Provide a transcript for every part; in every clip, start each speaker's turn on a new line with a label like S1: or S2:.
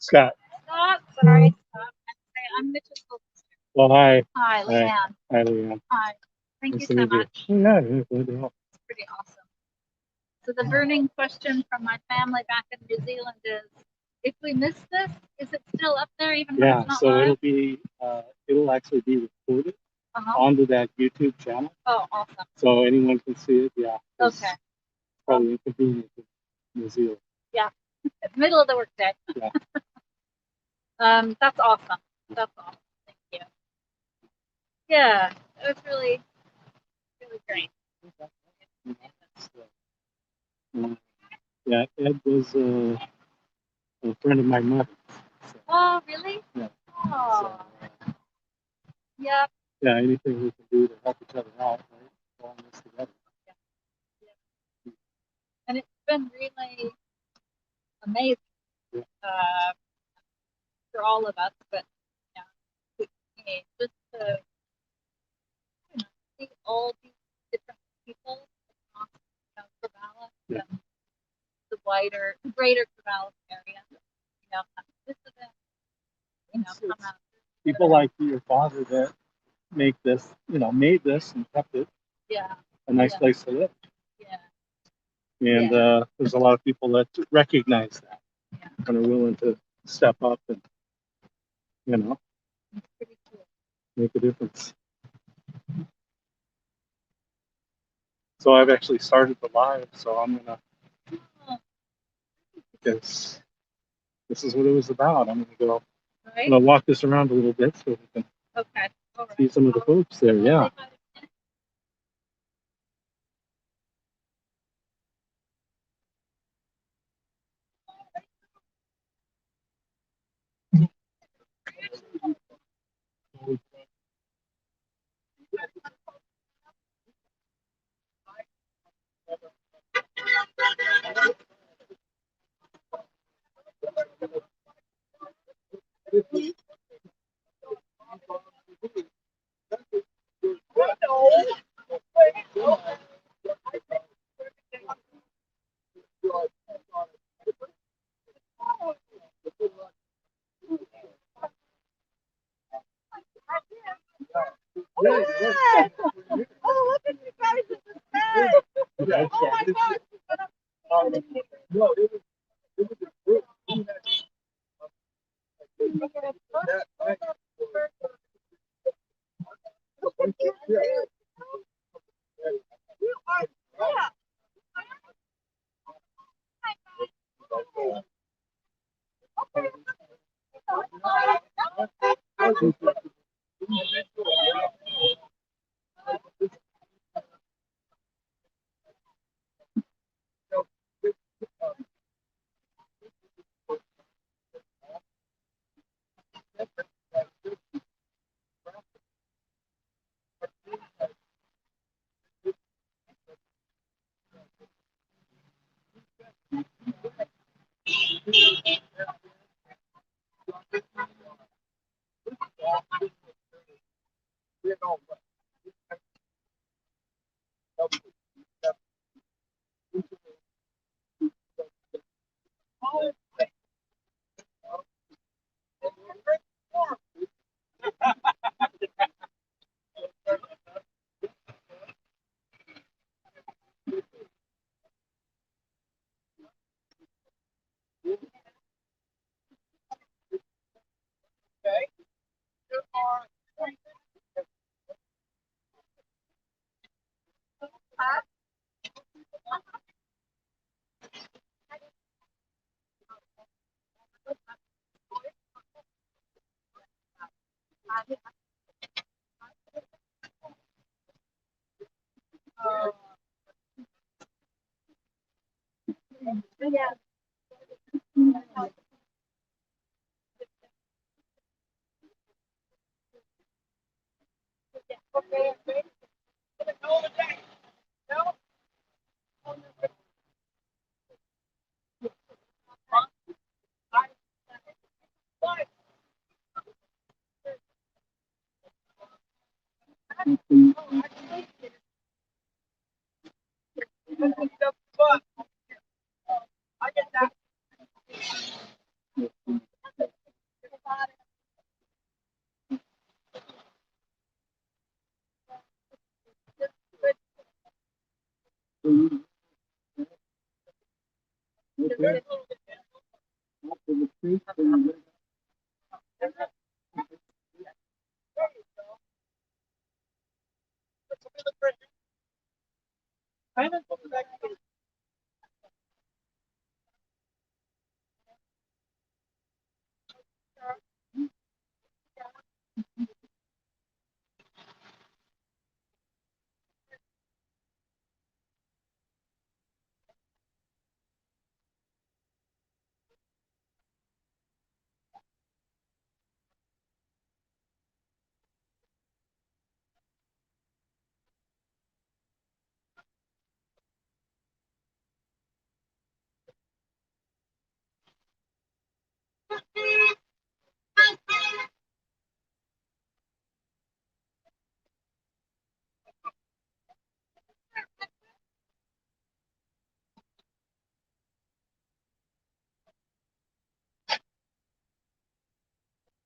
S1: Scott.
S2: Stop. Sorry. Stop. I'm Mitchell's sister.
S1: Well, hi.
S2: Hi, Leanne.
S1: Hi, Leanne.
S2: Hi. Thank
S1: Nice
S2: you
S1: to
S2: so
S1: meet you.
S2: much.
S1: Yeah, yeah, good to help.
S2: It's pretty awesome. So the burning question from my family back in New Zealand is, if we miss this, is it still up there even when
S1: Yeah,
S2: it's not
S1: so
S2: live?
S1: it'll actually be recorded
S2: Uh-huh.
S1: onto that YouTube channel.
S2: Oh, awesome.
S1: So anyone can see it. Yeah. It's
S2: Okay.
S1: probably inconvenient in New Zealand.
S2: Yeah. Middle of the workday.
S1: Yeah.
S2: That's awesome. That's awesome. Thank you. Yeah, it was really, really great.
S1: Yeah, Ed was a friend of my mother. So,
S2: Oh, really?
S1: yeah.
S2: Oh.
S1: So,
S2: Yeah.
S1: yeah, anything we can do to help each other out, right? All this together.
S2: Yeah. And it's been really amazing for all of us, but just to see all these different people across Corvallis and the greater Corvallis area, this event, come out.
S1: People like your father that made this and kept it a nice place to live.
S2: Yeah.
S1: And there's a lot of people that recognize that and are willing to step up and,
S2: It's pretty cool.
S1: make a difference. So I've actually started the live, so I'm going to, because this is what it was about. I'm going to walk this around a little bit so we can see some of the folks there. Yeah.
S2: Oh, look at you guys in the bed. Oh my God.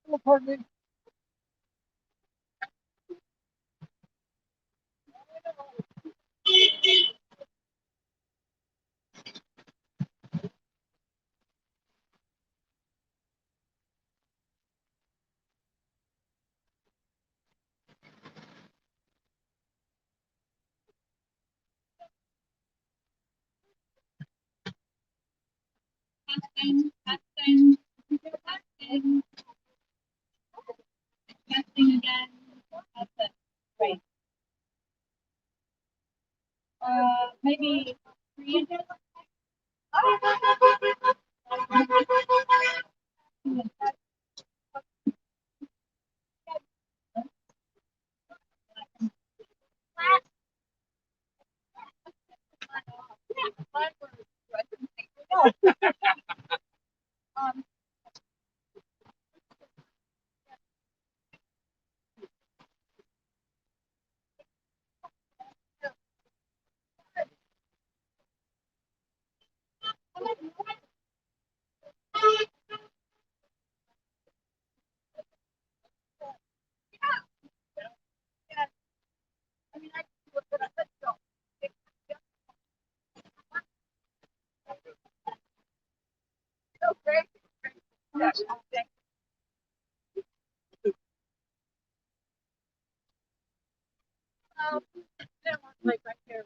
S1: Oh, pardon me.
S2: Testing, testing, testing, testing again. That's it. Right. Maybe 3 inches. Like right here.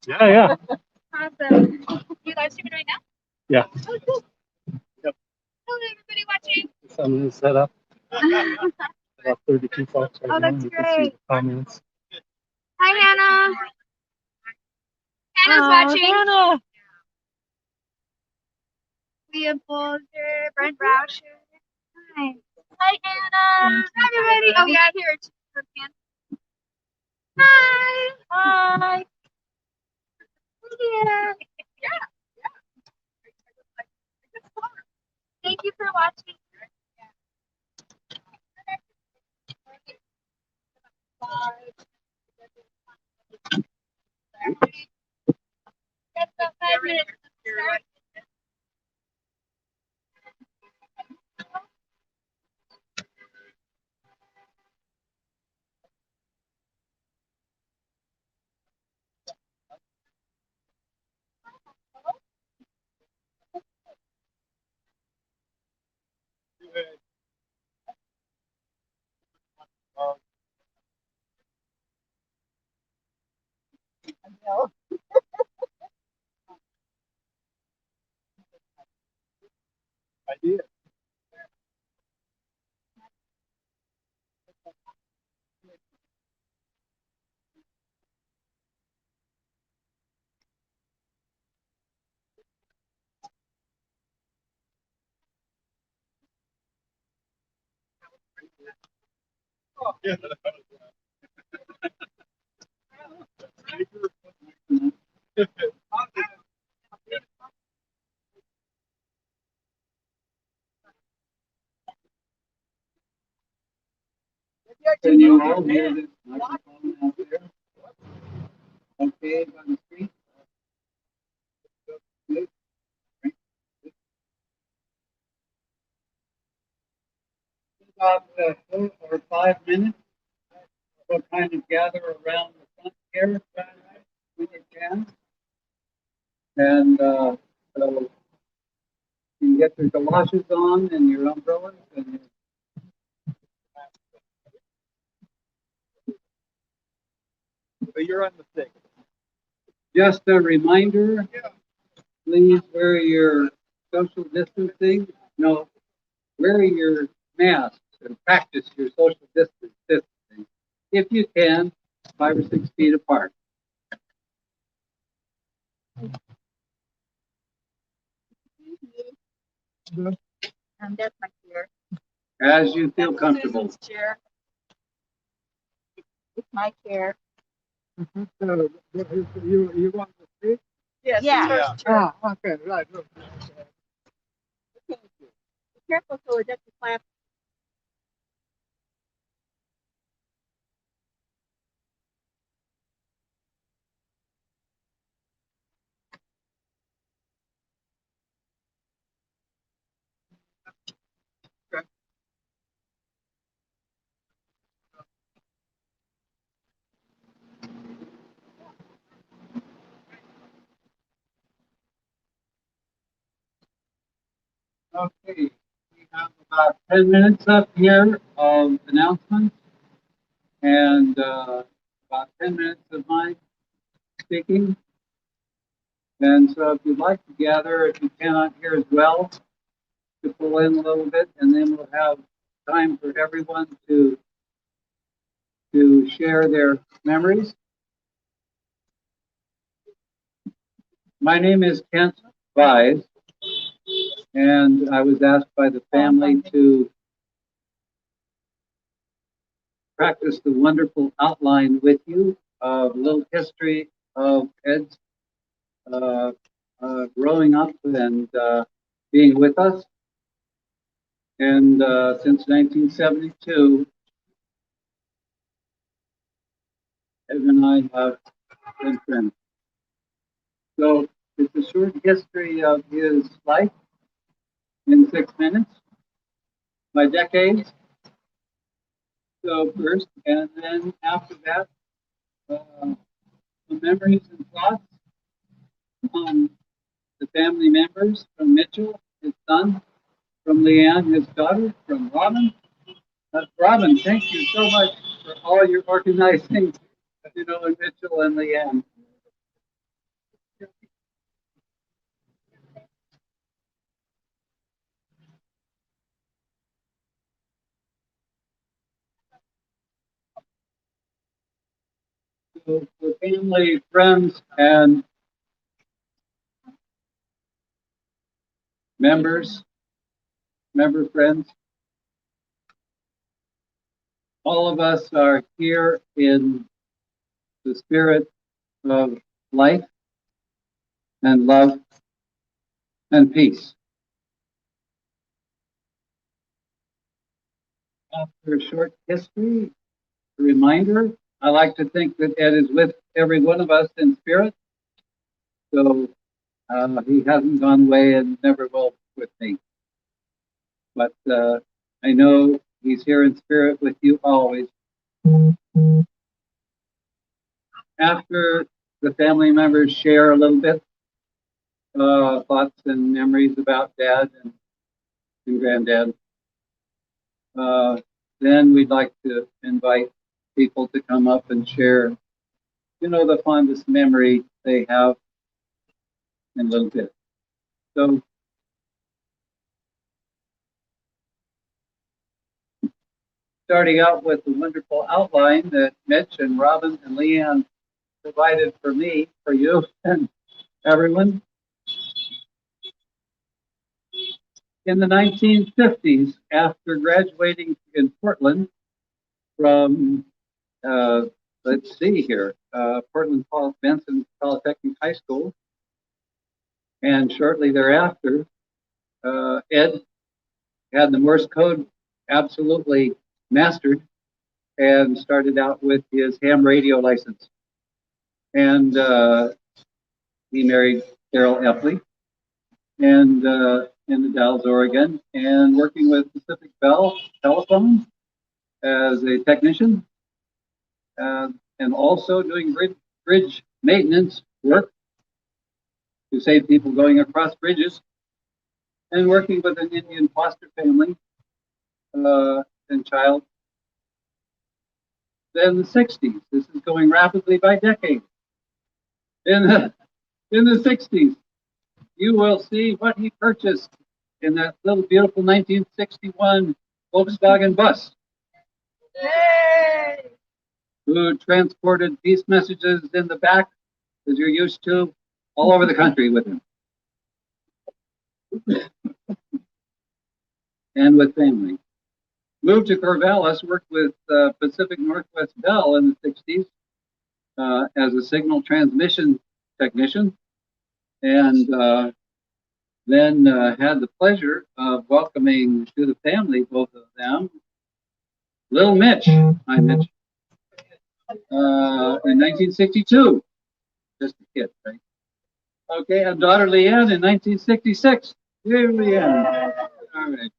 S1: Yeah, yeah.
S2: Awesome. You guys streaming right now?
S1: Yeah.
S2: Oh, cool.
S1: Yep.
S2: Hello, everybody watching.
S1: I'm going to set up about 32 folks right
S2: Oh,
S1: now.
S2: that's
S1: You can see
S2: great.
S1: the comments.
S2: Hi, Hannah. Hannah's watching.
S1: Hannah.
S2: Leah Bolger, Brent Rauscher. Hi. Hi, Hannah. Hi, everybody. Oh, yeah, here. Hi. Hi. Yeah. Thank you for watching. That's about 5 minutes.
S1: I did. Yeah. Can you all hear this microphone out there? Okay, on the street? Good. About 4 or 5 minutes, we'll kind of gather around the front here when you can. And so you can get your galoshes on and your umbrellas. And but you're on the stick. Just a reminder, please wear your social distancing. No,
S3: wear your masks and practice your social distancing if you can, 5 or 6 feet apart.
S2: That's my chair.
S3: As you feel
S2: That's
S3: comfortable.
S2: Susan's chair. It's my chair.
S1: So, you want to speak?
S2: Yes, yeah. It's her chair.
S1: Ah, okay, right.
S2: Be careful so it doesn't clap.
S3: Okay, we have about 10 minutes up here of announcements and about 10 minutes of my speaking. And so if you'd like to gather, if you cannot hear as well, to pull in a little bit, and then we'll have time for everyone to share their memories. My name is Kent Vise, and I was asked by the family to practice the wonderful outline with you of a little history of Ed's growing up and being with us. And since 1972, Ed and I have been friends. So it's a short history of his life in 6 minutes, by decades. So first, and then after that, some memories and thoughts on the family members, from Mitchell, his son, from Leanne, his daughter, from Robin. Robin, thank you so much for all your organizing, in Mitchell and Leanne. So for family, friends, and member friends, all of us are here in the spirit of life and love and peace. After a short history, a reminder, I like to think that Ed is with every one of us in spirit. So he hasn't gone away and never will with me. But I know he's here in spirit with you always. After the family members share a little bit, thoughts and memories about Dad and Granddad, then we'd like to invite people to come up and share, the fondest memory they have in a little bit. So, starting out with the wonderful outline that Mitch and Robin and Leanne provided for me, for you, and everyone. In the 1950s, after graduating in Portland from, let's see here, Portland Benton Polytechnic High School, and shortly thereafter, Ed had the Morse code absolutely mastered and started out with his ham radio license. And he married Carol Epley, and in the Dalles, Oregon, and working with Pacific Bell Telephone as a technician, and also doing bridge maintenance work to save people going across bridges, and working with an Indian foster family and child. Then the 60s. This is going rapidly by decades. In the 60s, you will see what he purchased in that little beautiful 1961 Volkswagen bus,
S2: Yay!
S3: who transported peace messages in the back, as you're used to, all over the country with him and with family. Moved to Corvallis, worked with Pacific Northwest Bell in the 60s as a signal transmission technician, and then had the pleasure of welcoming to the family, both of them, little Mitch. Hi, Mitch. In 1962. Just a kid, right? Okay, and daughter Leanne in 1966. Here, Leanne. All right.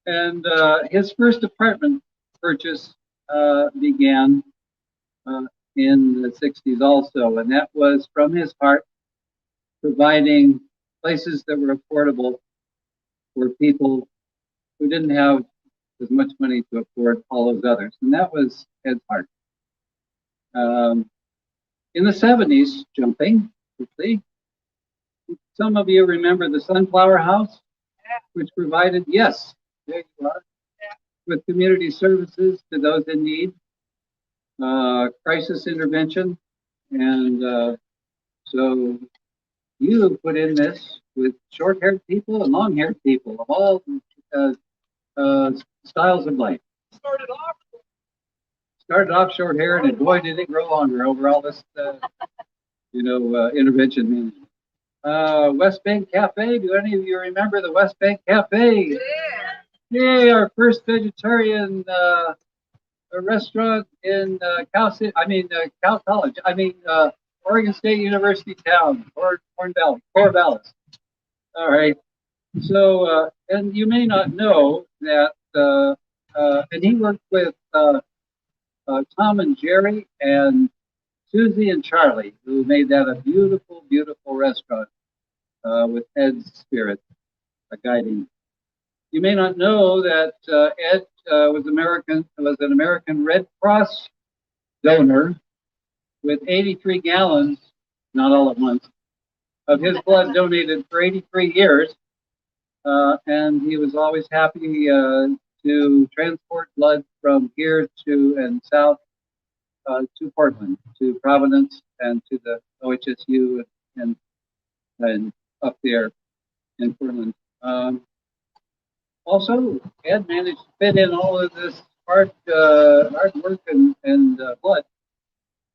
S3: And his first apartment purchase began in the 60s also, and that was from his heart, providing places that were affordable for people who didn't have as much money to afford all those others, and that was Ed's heart. In the 70s, jumping quickly, some of you remember the Sunflower House, which provided, yes, there you are, with community services to those in need, crisis intervention, and so you put in this with short-haired people and long-haired people of all styles of life. Started off short-haired, and boy, did it grow longer over all this, intervention management. West Bank Cafe. Do any of you remember the West Bank Cafe? Yeah. Yay, our first vegetarian restaurant in Cal College. Oregon State University town, Corvallis. All right. So, and you may not know that, and he worked with Tom and Jerry and Susie and Charlie, who made that a beautiful, beautiful restaurant with Ed's spirit guiding. You may not know that Ed was an American Red Cross donor with 83 gallons, not all at once, of his blood donated for 83 years. And he was always happy to transport blood from here to and south to Portland, to Providence, and to the OHSU and up there in Portland. Also, Ed managed to fit in all of this hard work and blood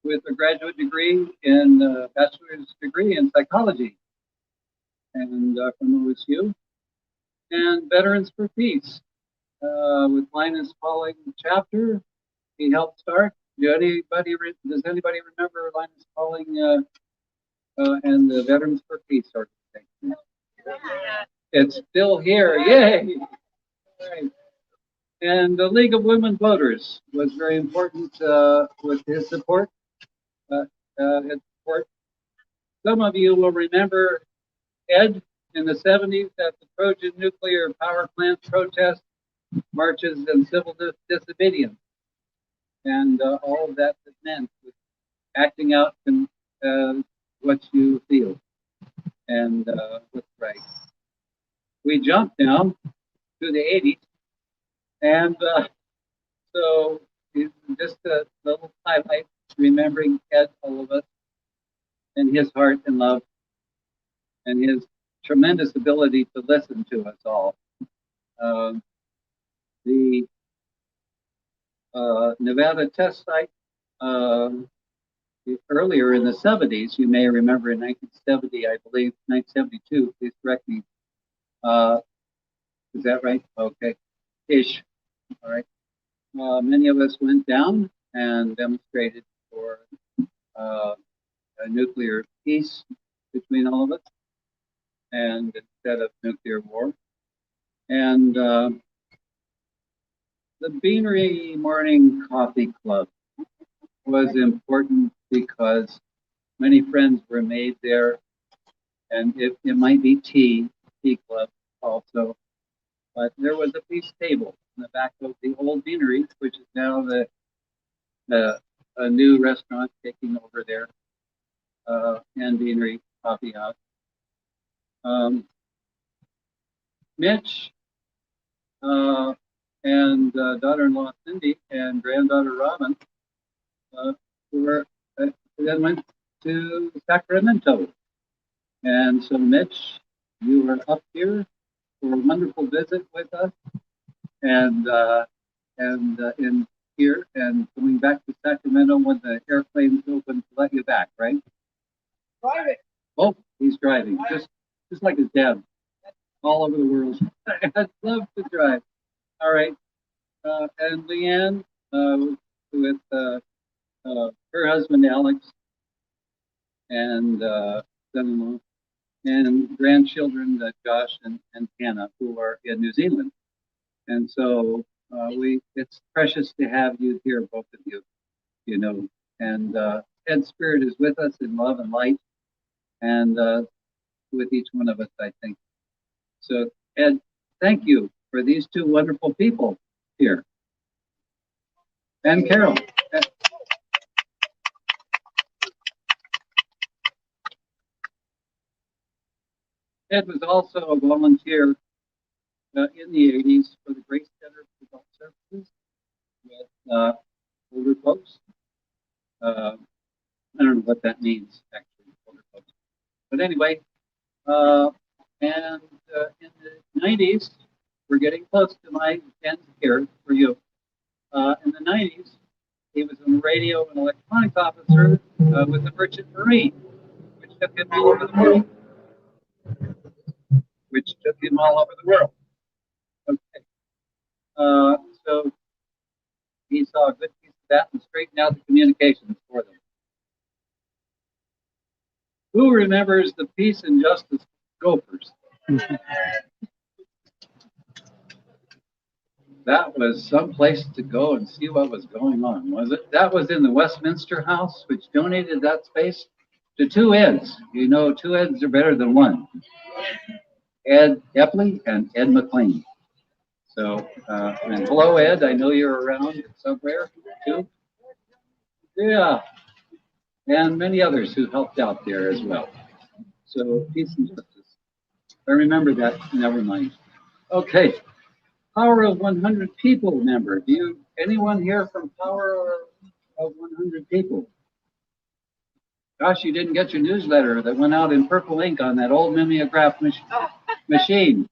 S3: with a graduate degree in bachelor's degree in psychology, and from OSU, and Veterans for Peace with Linus Pauling chapter. He helped start. Does anybody remember Linus Pauling and the Veterans for Peace organization? Yeah. It's still here. Yay! Right. And the League of Women Voters was very important with his support. Some of you will remember Ed in the 70s at the Trojan nuclear power plant protest, marches, and civil disobedience, and all of that meant with acting out what you feel and what's right. We jumped now to the 80s, and so just a little highlight, remembering Ed, all of us, and his heart and love, and his tremendous ability to listen to us all. The Nevada test site, earlier in the 70s, you may remember in 1970, I believe, 1972, please correct me. Is that right? Okay. Ish. All right. Many of us went down and demonstrated for a nuclear peace between all of us, and instead of nuclear war. And the Beanery Morning Coffee Club was important because many friends were made there, and it might be tea club also, but there was a peace table in the back of the old Beanery, which is now a new restaurant taking over there, and Beanery Coffee House. Mitch, uh, and daughter-in-law Cindy and granddaughter Robin uh, were then went to Sacramento. And so, Mitch, you were up here for a wonderful visit with us, and in here, and coming back to Sacramento when the airplanes opened to let you back, right? Driving. Oh, he's driving, just like his dad, all over the world. I'd love to drive. All right, and Leanne with her husband Alex and son-in-law and grandchildren Josh and Hannah, who are in New Zealand. And so it's precious to have you here, both of you, you know. And Ed's spirit is with us in love and light, and with each one of us, I think. So, Ed, thank you for these two wonderful people here. And Carol. Ed was also a volunteer in the 80s for the Grace Center for Adult Services with older folks. I don't know what that means, actually, older folks. But anyway, and in the 90s, we're getting close to my end here for you. In the 90s, he was a radio and electronics officer with the Merchant Marine, which took him all over the world. Okay. So he saw a good piece of that and straightened out the communications for them. Who remembers the Peace and Justice Gophers? That was some place to go and see what was going on, was it? That was in the Westminster House, which donated that space to two Eds. You know, two Eds are better than one. Ed Epley and Ed McLean. So, and hello, Ed. I know you're around somewhere too. Yeah, and many others who helped out there as well. So, peace and justice. I remember that. Never mind. Okay. Power of 100 People member. Anyone here from Power of 100 People? Gosh, you didn't get your newsletter that went out in purple ink on that old mimeograph machine,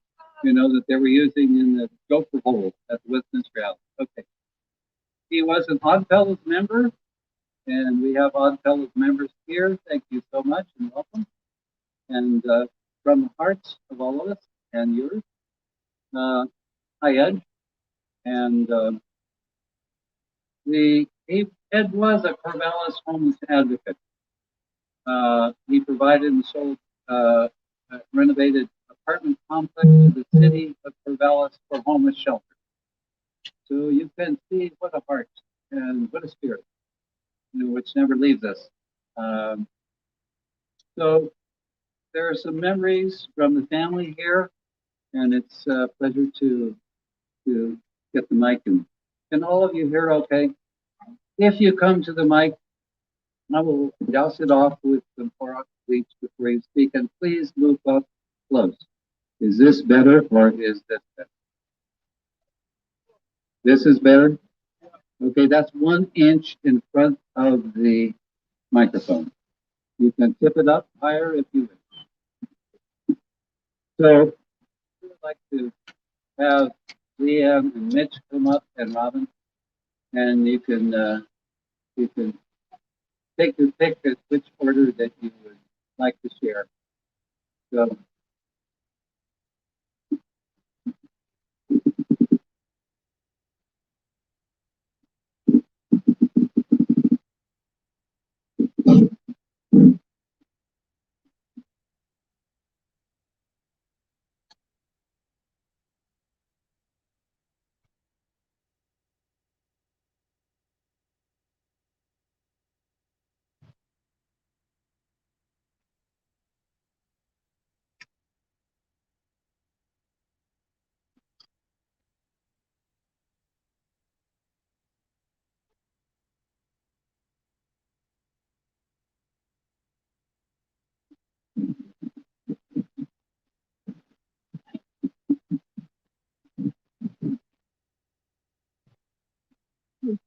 S3: you know, that they were using in the Gopher Hole at the Westminster House. Okay. He was an Odd Fellows member, and we have Odd Fellows members here. Thank you so much and welcome. And from the hearts of all of us and yours, hi, Ed. And Ed was a Corvallis homeless advocate. He provided and sold renovated apartment complex to the city of Corvallis for homeless shelter. So you can see what a heart and what a spirit, you know, which never leaves us. So there are some memories from the family here, and it's a pleasure to get the mic. And can all of you hear okay? If you come to the mic, I will douse it off with some Clorox bleach before you speak, and please move up close. Is this better or is this better? This is better? Okay, that's 1 inch in front of the microphone. You can tip it up higher if you wish. So I would like to have Leanne and Mitch come up and Robin, and you can take your pick at which order that you would like to share. So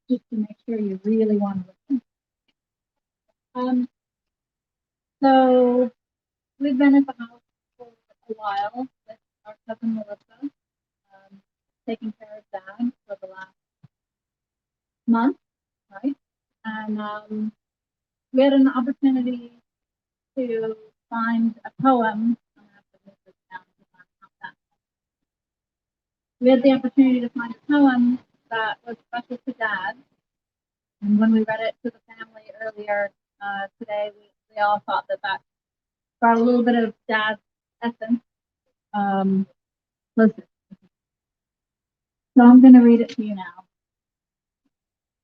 S2: just to make sure you really want to listen. So we've been at the house for a while with our cousin Melissa, taking care of Dad for the last month, right? And we had an opportunity to find a poem. We had the opportunity to find a poem that was special to Dad. And when we read it to the family earlier today, we all thought that brought a little bit of Dad's essence. Listen. So I'm going to read it to you now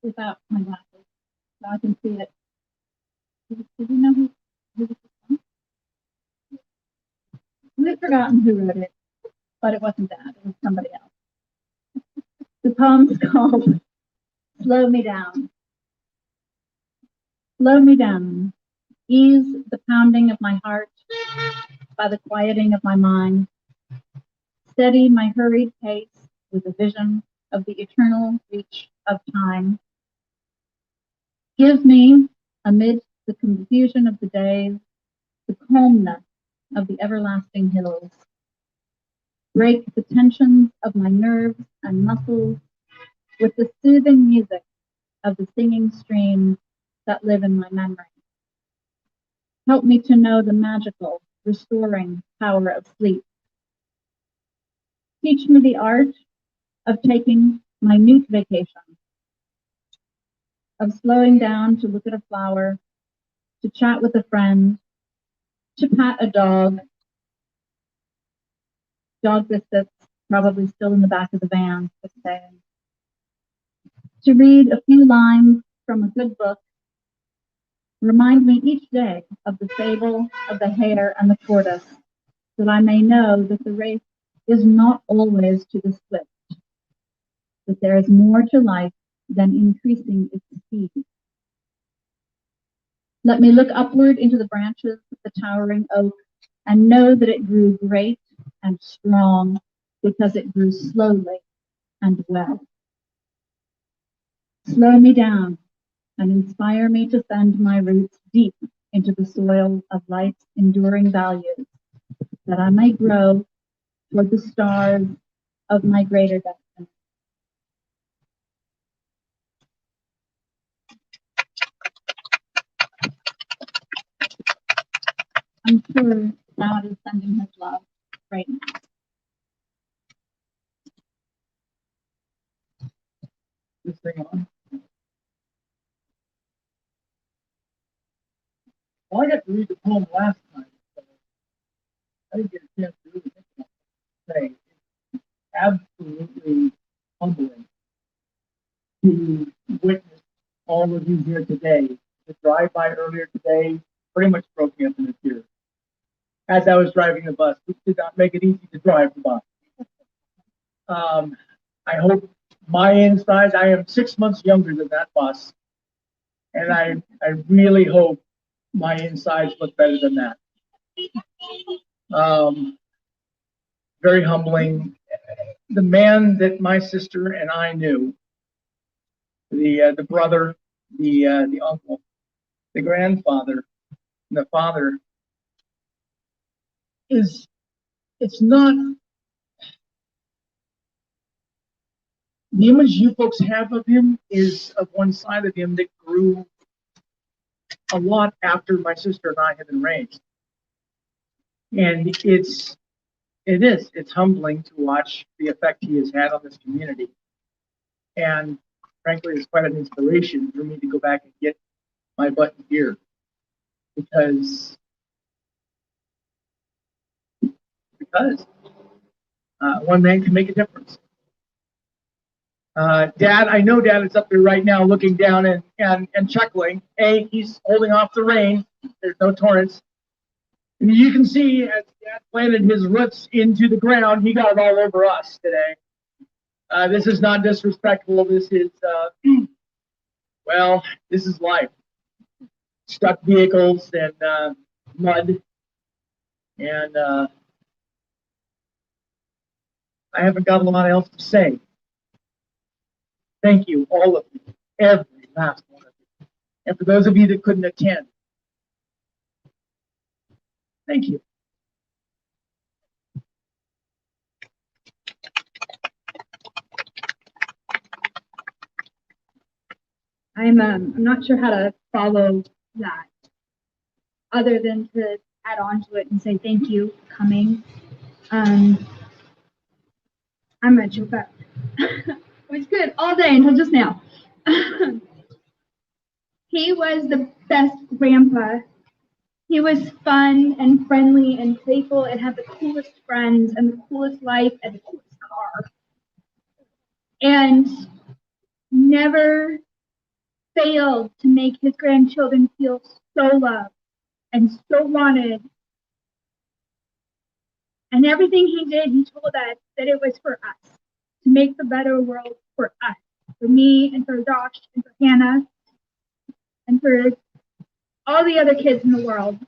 S2: without my glasses so I can see it. Did you know who this is from? We've forgotten who wrote it, but it wasn't Dad. It was somebody else. The poem's called Slow Me Down. Slow me down. Ease the pounding of my heart by the quieting of my mind. Steady my hurried pace with a vision of the eternal reach of time. Give me, amid the confusion of the days, the calmness of the everlasting hills. Break the tensions of my nerves and muscles with the soothing music of the singing streams that live in my memory. Help me to know the magical, restoring power of sleep. Teach me the art of taking minute vacation, of slowing down to look at a flower, to chat with a friend, to pat a dog biscuits, probably still in the back of the van, just saying. To read a few lines from a good book. Remind me each day of the fable of the hare and the tortoise, that I may know that the race is not always to the swift, that there is more to life than increasing its speed. Let me look upward into the branches of the towering oak and know that it grew great and strong because it grew slowly and well. Slow me down and inspire me to send my roots deep into the soil of life's enduring values, that I may grow toward the stars of my greater destiny. I'm sure God is sending his love right now.
S3: This thing on. Well, I got to read the poem last night, so I didn't get a chance to really think about it. Say, it's absolutely humbling to witness all of you here today. The drive-by earlier today pretty much broke me up in a tear. As I was driving the bus, which did not make it easy to drive the bus. I hope my insides, I am 6 months younger than that bus, and I really hope my insides look better than that. Very humbling. The man that my sister and I knew, the brother, the uncle, the grandfather, and the father, it's not the image you folks have of him is of one side of him that grew a lot after my sister and I had been raised. And it's humbling to watch the effect he has had on this community. And frankly, it's quite an inspiration for me to go back and get my button here, because one man can make a difference. Dad, I know Dad is up there right now looking down and chuckling. He's holding off the rain. There's no torrents. And you can see as Dad planted his roots into the ground, he got it all over us today. This is not disrespectful. This is, this is life. Stuck vehicles and mud. And I haven't got a lot else to say.
S4: Thank you, all of you, every last one of you. And for those of you that couldn't attend, thank you.
S2: I'm not sure how to follow that other than to add on to it and say thank you for coming. I'm gonna choke up. It was good all day until just now. He was the best grandpa. He was fun and friendly and playful and had the coolest friends and the coolest life and the coolest car. And never failed to make his grandchildren feel so loved and so wanted. And everything he did, he told us that it was for us, to make the better world for us, for me and for Josh and for Hannah and for all the other kids in the world.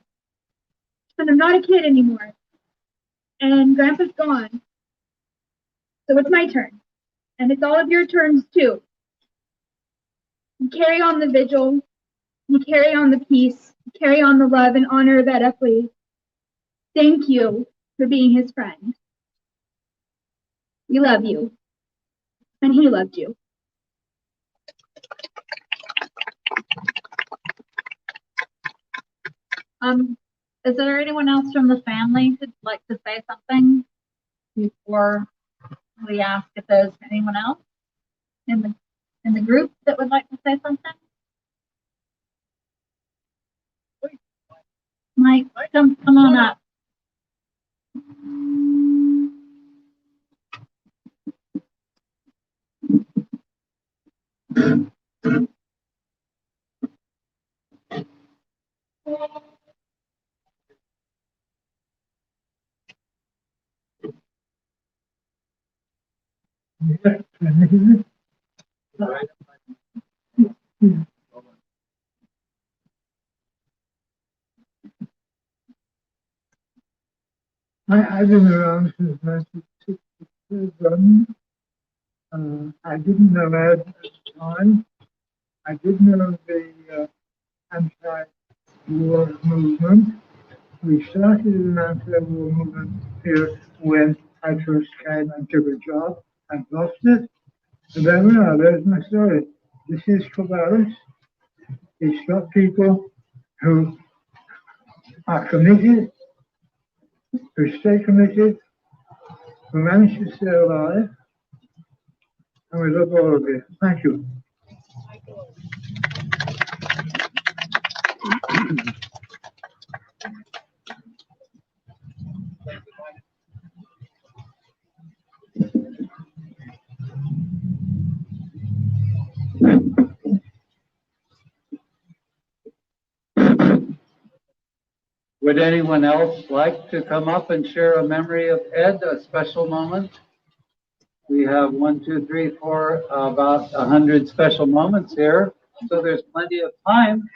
S2: And I'm not a kid anymore. And Grandpa's gone. So it's my turn. And it's all of your turns too. You carry on the vigil. You carry on the peace. You carry on the love and honor of Ed Epley. Thank you for being his friend. We love you. And he loved you.
S5: Is there anyone else from the family who'd like to say something before we ask if there's anyone else in the group that would like to say something? Mike, come on up.
S6: I've been around since 1967. I didn't know Ed at the time. I did know the anti-war movement. We started an anti-war movement here when I first came and took a job and lost it. And there we are, there's my story. This is Cabarrus. It's got people who are committed, who stay committed, who manage to stay alive, and we love all of you. Thank you.
S3: Would anyone else like to come up and share a memory of Ed, a special moment? We have 1, 2, 3, 4, about 100 special moments here. So there's plenty of time.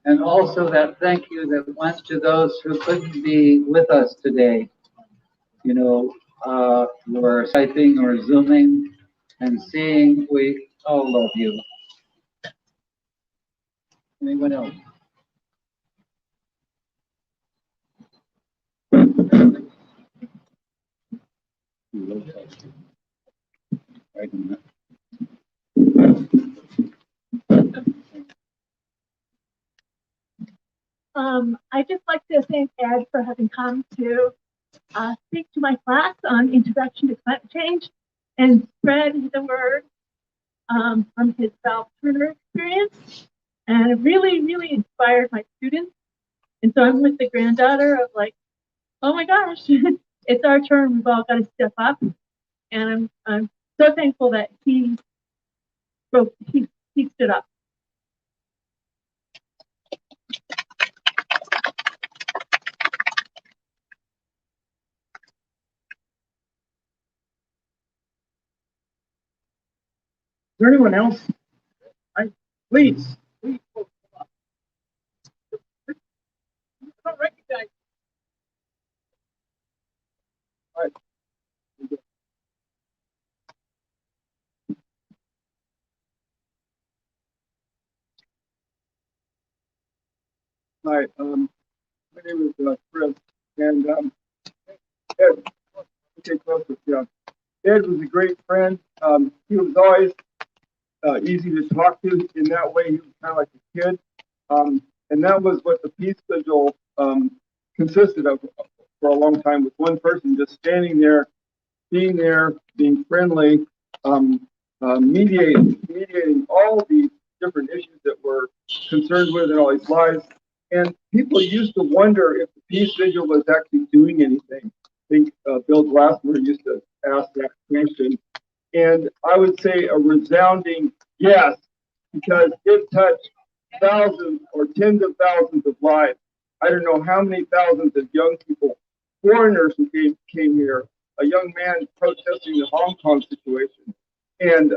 S3: And also that thank you that went to those who couldn't be with us today. You know, we're Skyping or Zooming and seeing, we all love you. Anyone else?
S7: I'd just like to thank Ed for having come to speak to my class on Introduction to Climate Change and spread the word from his Val Turner experience. And it really, really inspired my students. And so I'm with the granddaughter of like, oh my gosh, it's our turn. We've all got to step up. And I'm so thankful that he stood up.
S4: Is there anyone else? Please. Please. Come up. I don't recognize. All right.
S8: Hi, my name is Chris, and Ed, okay, close with you. Ed was a great friend. He was always easy to talk to. In that way, he was kind of like a kid. And that was what the Peace Vigil consisted of for a long time, with one person just standing there, being friendly, mediating all these different issues that we're concerned with in all these lives. And people used to wonder if the Peace Vigil was actually doing anything. I think Bill Glassmer used to ask that question. And I would say a resounding yes, because it touched thousands or tens of thousands of lives. I don't know how many thousands of young people, foreigners who came here, a young man protesting the Hong Kong situation, and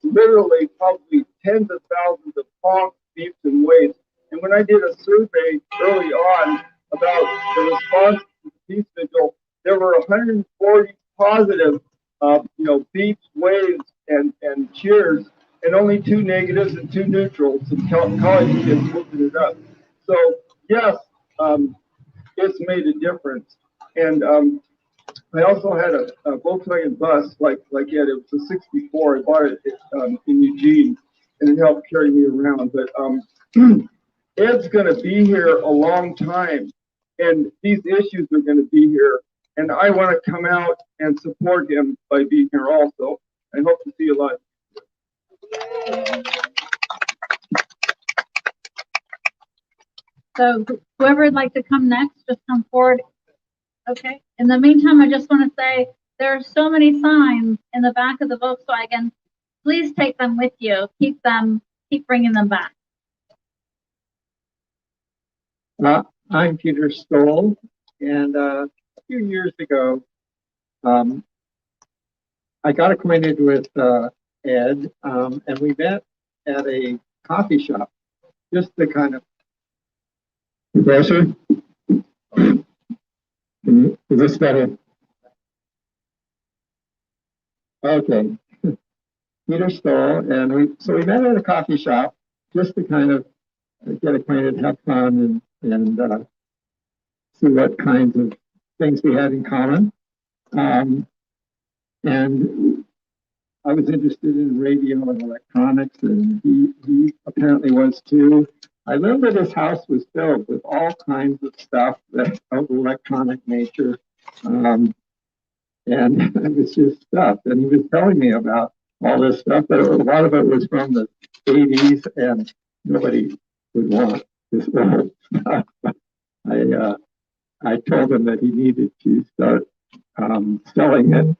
S8: literally probably tens of thousands of honks, beeps, and waves. And when I did a survey early on about the response to the Peace Vigil, there were 140 positive, beeps, waves, and cheers, and only 2 negatives and 2 neutrals. Some college kids looking it up. So yes, it's made a difference. And I also had a Volkswagen bus like Ed. It was a '64. I bought it in Eugene, and it helped carry me around. But Ed's going to be here a long time, and these issues are going to be here. And I want to come out and support him by being here also. I hope to see a lot.
S5: So whoever would like to come next, just come forward. Okay. In the meantime, I just want to say there are so many signs in the back of the Volkswagen. Please take them with you. Keep bringing them back.
S3: I'm Peter Stoll, and a few years ago, I got acquainted with Ed, and we met at a coffee shop, just to kind of. Closer? Is this better? Okay. Peter Stoll, and we met at a coffee shop just to kind of get acquainted, have fun, and see what kinds of things we had in common. And I was interested in radio and electronics, and he apparently was too. I learned that his house was filled with all kinds of stuff that of electronic nature, and it was just stuff. And he was telling me about all this stuff, but a lot of it was from the '80s, and nobody would want this old stuff. I told him that he needed to start selling it.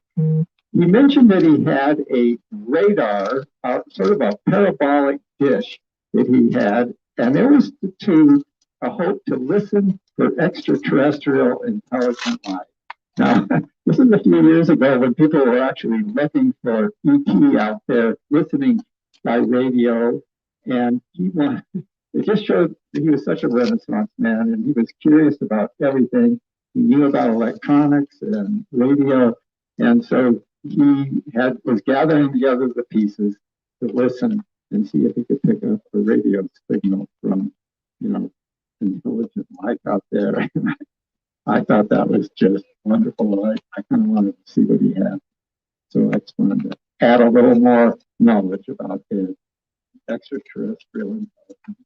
S3: He mentioned that he had a radar, sort of a parabolic dish that he had, and it was to a hope to listen for extraterrestrial intelligent life. Now, this is a few years ago when people were actually looking for ET out there, listening by radio, and it just showed that he was such a Renaissance man, and he was curious about everything. He knew about electronics and radio, and so he was gathering together the pieces to listen and see if he could pick up a radio signal from, intelligent life out there. I thought that was just wonderful. I kind of wanted to see what he had. So I just wanted to add a little more knowledge about his extraterrestrial intelligence.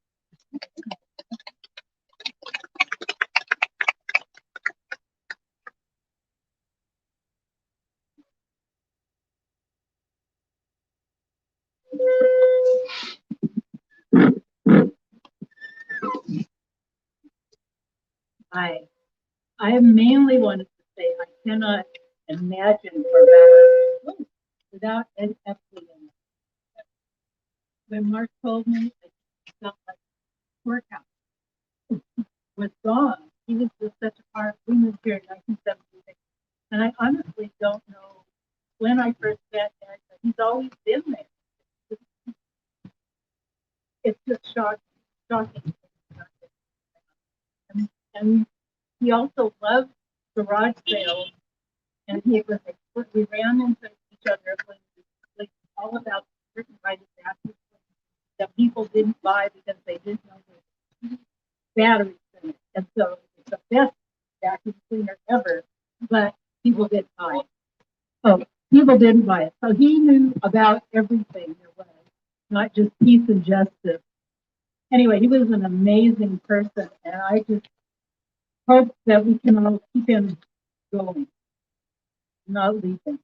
S7: I mainly wanted to say I cannot imagine for better without Ed Epley in it. When Mark told me, I felt like workout was gone. He was just such a part. We moved here in 1976, and I honestly don't know when I first met Ed, but he's always been there. It's just shocking. And he also loved garage sales, and he was we ran into each other when like all about certain items that people didn't buy because they didn't know batteries in it. And so it's the best vacuum cleaner ever, but people didn't buy it. So people didn't buy it. So he knew about everything there was, not just peace and justice. Anyway, he was an amazing person, and I just hope that we can all keep him going, not leave him.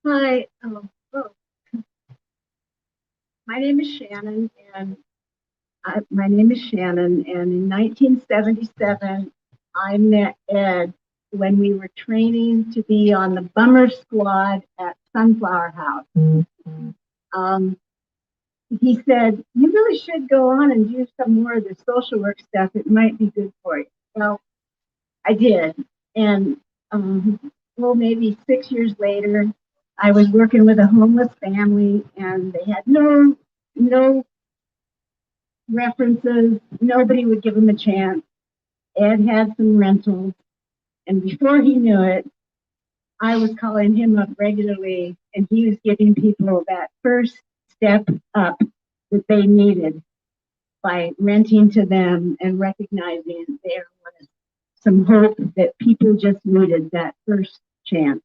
S7: Hi, my name is Shannon, and in 1977, I met Ed when we were training to be on the bummer squad at Sunflower House. He said, "You really should go on and do some more of the social work stuff. It might be good for you." Well, I did, and well, maybe 6 years later, I was working with a homeless family, and they had no references. Nobody would give him a chance. Ed had some rentals, and before he knew it, I was calling him up regularly, and he was giving people that first step up that they needed by renting to them and recognizing there was some hope that people just needed that first chance.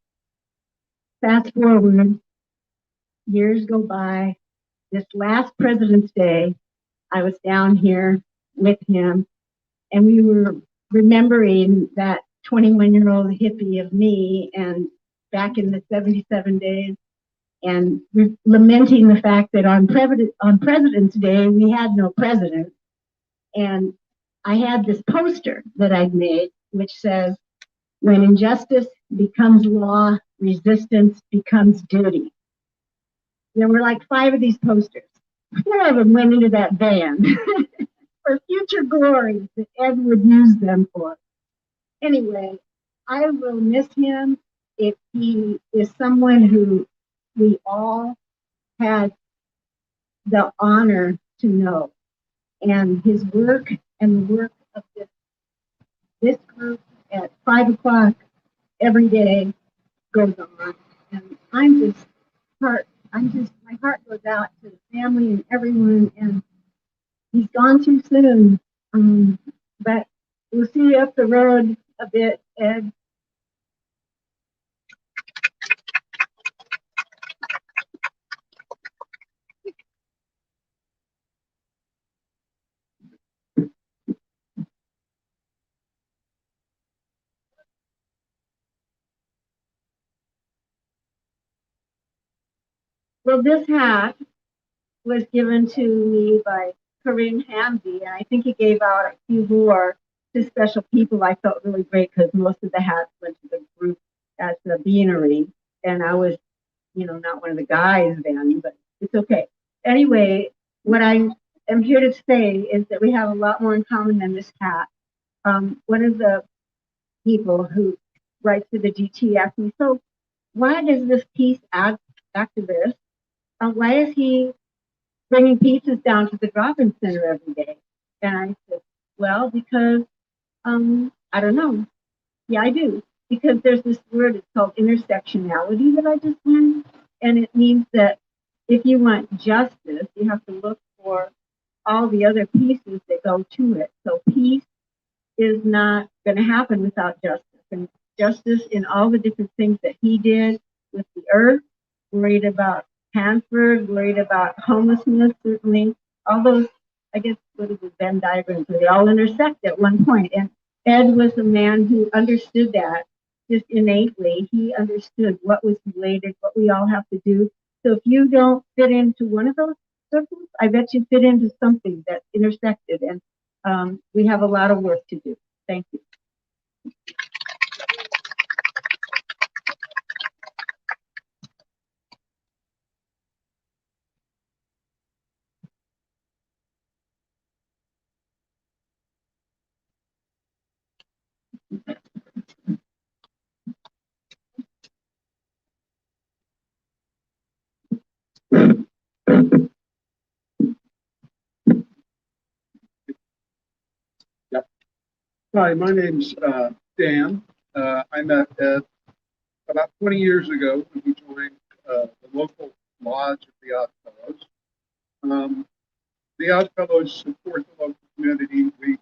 S7: Fast forward, years go by. This last President's Day, I was down here with him, and we were remembering that 21-year-old hippie of me and back in the 77 days, and lamenting the fact that on President's Day, we had no president. And I had this poster that I'd made, which says, "When injustice becomes law, resistance becomes duty." There were like 5 of these posters. 4 of them went into that van for future glory that Ed would use them for. Anyway, I will miss him. If he is someone who we all had the honor to know, and his work and the work of this group at 5 o'clock every day goes on. And my heart goes out to the family and everyone, and he's gone too soon. But we'll see you up the road a bit, Ed. Well, this hat was given to me by Corinne Hamby, and I think he gave out a few more to special people. I felt really great because most of the hats went to the group at the beanery, and I was, not one of the guys then, but it's okay. Anyway, what I am here to say is that we have a lot more in common than this hat. One of the people who writes to the DT asked me, "So why does this peace activist, why is he bringing pizzas down to the drop-in center every day?" And I said, "Well, because, I don't know. Yeah, I do. Because there's this word, it's called intersectionality that I just learned. And it means that if you want justice, you have to look for all the other pieces that go to it. So peace is not going to happen without justice. And justice in all the different things that he did with the earth, worried about Hanford, worried about homelessness, certainly. All those, I guess, what is it, Venn diagrams, where they all intersect at one point. And Ed was a man who understood that just innately. He understood what was related, what we all have to do. So if you don't fit into one of those circles, I bet you fit into something that intersected. And we have a lot of work to do. Thank you.
S8: Hi, my name's Dan. I met Ed about 20 years ago when he joined the local lodge of the Odd Fellows. The Odd Fellows support the local community. We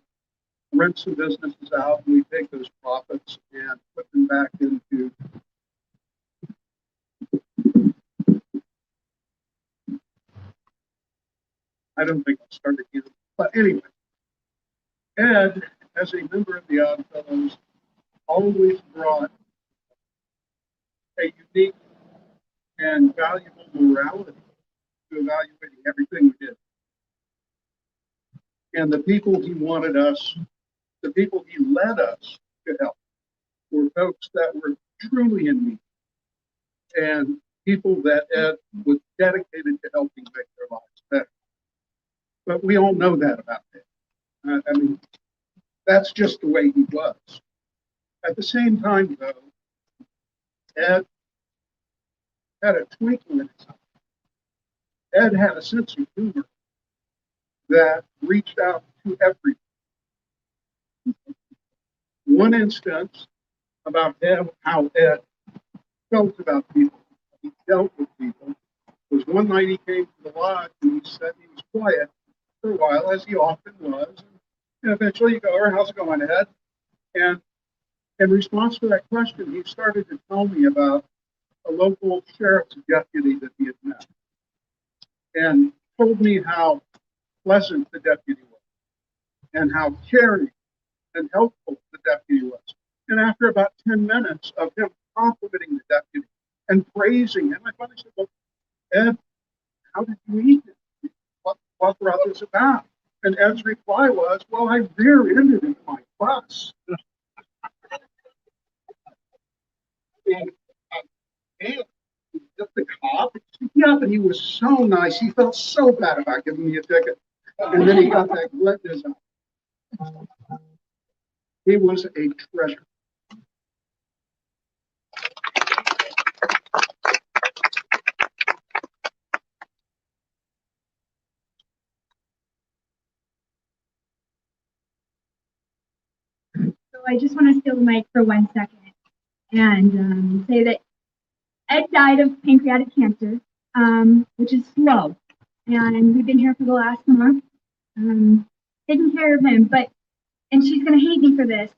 S8: rent some businesses out and we take those profits and put them back into I don't think I'll start again. But anyway, Ed, as a member of the Odd Fellows, always brought a unique and valuable morality to evaluating everything we did. And the people he wanted us, the people he led us to help, were folks that were truly in need and people that Ed was dedicated to helping make their lives better. But we all know that about him. I mean, that's just the way he was. At the same time, though, Ed had a twinkle in his eye. Ed had a sense of humor that reached out to everyone. One instance about Ed, how Ed felt about people, he dealt with people, was one night he came to the lodge and he said he was quiet for a while, as he often was. And eventually you go, "Oh, how's it going, Ed?" And in response to that question, he started to tell me about a local sheriff's deputy that he had met and told me how pleasant the deputy was and how caring and helpful the deputy was. And after about 10 minutes of him complimenting the deputy and praising him, I finally said, "Well, Ed, how did you meet him? What brought this about?" And Ed's reply was, "Well, I rear-ended him in my bus." And the cop, yeah, but he was so nice. He felt so bad about giving me a ticket. And then he got that glint in his eye. He was a treasure.
S9: So I just want to steal the mic for 1 second and say that Ed died of pancreatic cancer, which is slow. And we've been here for the last month, taking care of him. And she's going to hate me for this,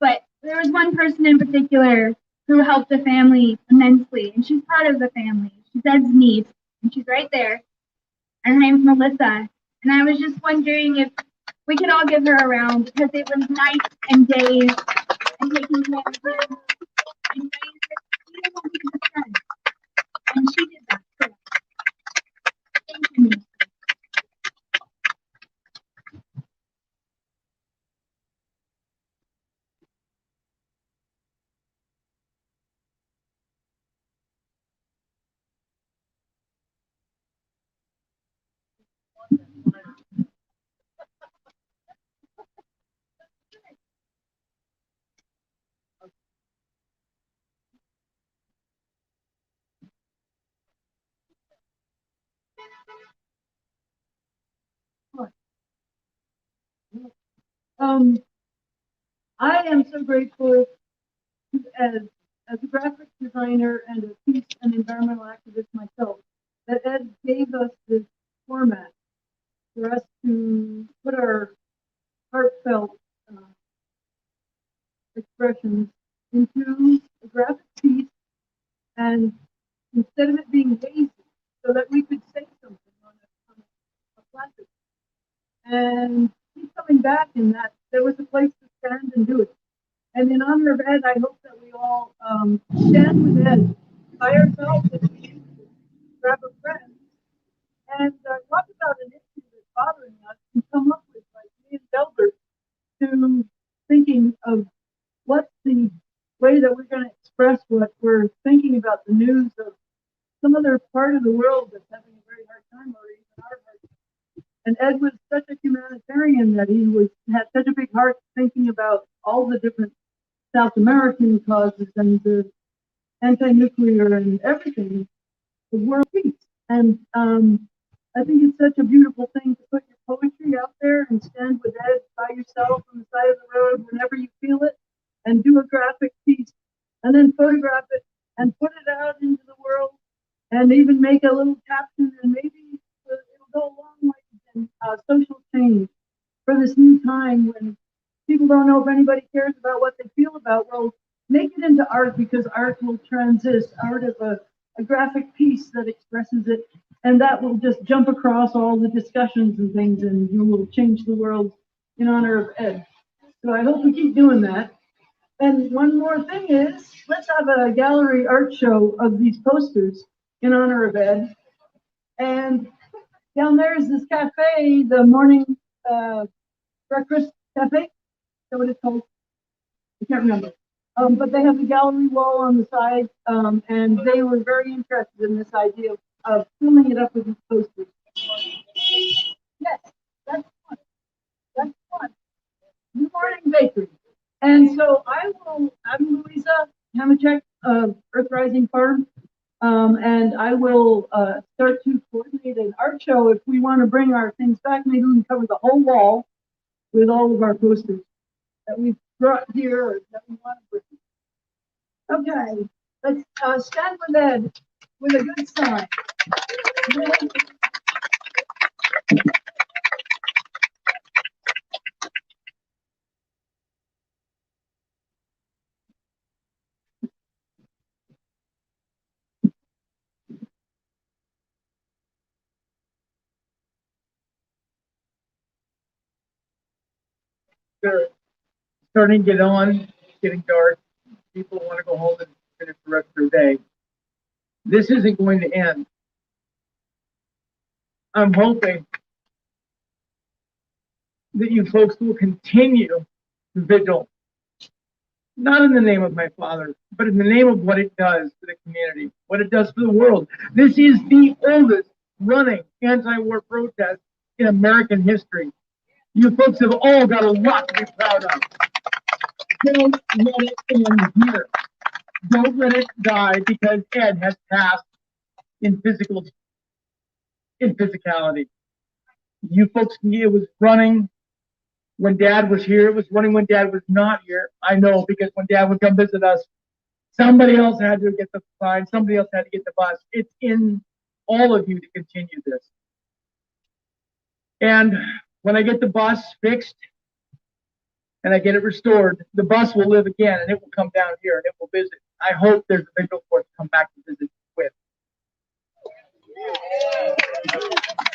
S9: but there was one person in particular who helped the family immensely. And she's part of the family. She's Ed's niece, and she's right there. And her name's Melissa. And I was just wondering if we could all give her a round because it was nights and days and taking care of him. And and she did that for us. Thank you.
S7: I am so grateful as a graphic designer and a peace and environmental activist myself, that Ed gave us this format for us to put our heartfelt expressions into a graphic piece, and instead of it being lazy, so that we could say something on a plastic. And keep coming back in that there was a place to stand and do it. And in honor of Ed, I hope that we all stand with Ed by ourselves and grab a friend and talk about an issue that's bothering us and come up with, like me and Delbert, to thinking of what's the way that we're going to express what we're thinking about the news of some other part of the world that's having a very hard time, or even our hard time. And Ed was such a humanitarian that he had such a big heart thinking about all the different South American causes and the anti-nuclear and everything, the world peace. And I think it's such a beautiful thing to put your poetry out there and stand with Ed by yourself on the side of the road
S10: whenever you feel it and do a graphic piece and then photograph it and put it out into the world and even make a little caption and maybe it'll go a long way in social change for this new time when people don't know if anybody cares about what they feel about. Well, make it into art because art will transist. Art is a graphic piece that expresses it, and that will just jump across all the discussions and things, and you will change the world in honor of Ed. So I hope we keep doing that. And one more thing is, let's have a gallery art show of these posters in honor of Ed. And down there is this cafe, the morning breakfast cafe. Is that what it's called? I can't remember. But they have the gallery wall on the side, and they were very interested in this idea of filling it up with these posters. Yes, that's fun. That's fun. New Morning Bakery. And so I'm Louisa Hamachek of Earth Rising Farm, and I will start to coordinate an art show. If we want to bring our things back, maybe we can cover the whole wall with all of our posters that we've brought here or that we want to bring. Okay, let's stand with Ed with a good sign.
S4: They're starting to get on, it's getting dark. People want to go home and finish the rest of their day. This isn't going to end. I'm hoping that you folks will continue the vigil, not in the name of my father, but in the name of what it does for the community, what it does for the world. This is the oldest running anti-war protest in American history. You folks have all got a lot to be proud of. Don't let it end here. Don't let it die because Ed has passed in physicality. You folks knew it was running when Dad was here. It was running when Dad was not here. I know, because when Dad would come visit us, somebody else had to get the sign, somebody else had to get the bus. It's in all of you to continue this. And when I get the bus fixed and I get it restored, the bus will live again and it will come down here and it will visit. I hope there's a vigil for it to come back to visit with.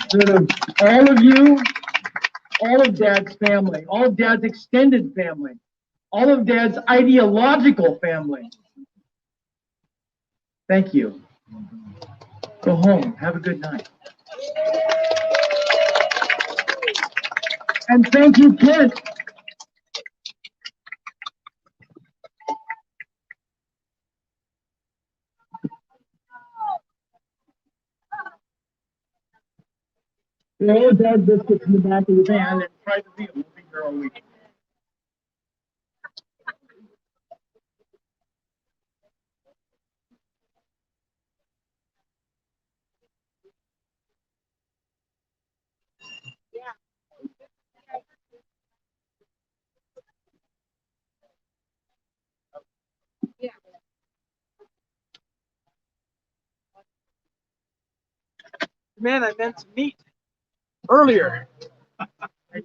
S4: So all of you, all of Dad's family, all of Dad's extended family, all of Dad's ideological family, thank you. Go home. Have a good night. And thank you, kids. All of Dad's biscuits in the back of the van and try to be. We'll be here all week. Man, I meant to meet earlier.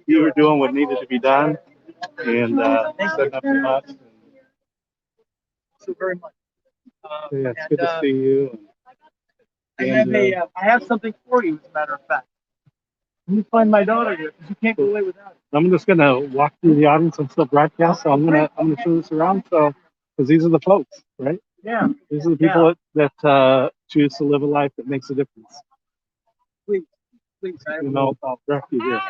S1: You were doing what needed to be done and setting up the bus.
S4: So very much.
S1: So yeah, it's good to see you.
S4: I have something for you, as a matter of fact. Let me find my daughter here, because you can't go away without it.
S1: I'm just gonna walk through the audience and still broadcast. So I'm gonna show this around. So because these are the folks, right?
S4: Yeah.
S1: These are the people that choose to live a life that makes a difference.
S4: Please,
S1: I'll direct you here.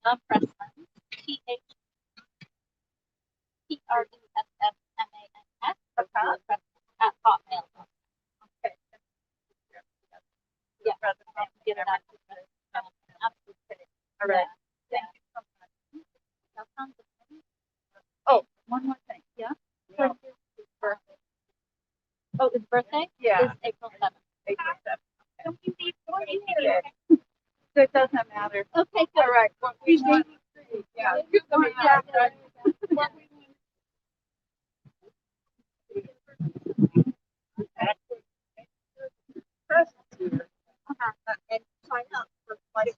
S5: Pressman, THPRESSMANS, at hotmail.com. Okay. Yeah, get it out to the, absolutely. All right. Thank you so much. That sounds good. Oh, one more thing. Yeah. When's his birthday? Oh, his birthday? Yeah. Is April 7th. April 7th. So it doesn't matter. Okay, good. All right. What we want. Yeah. And sign up for like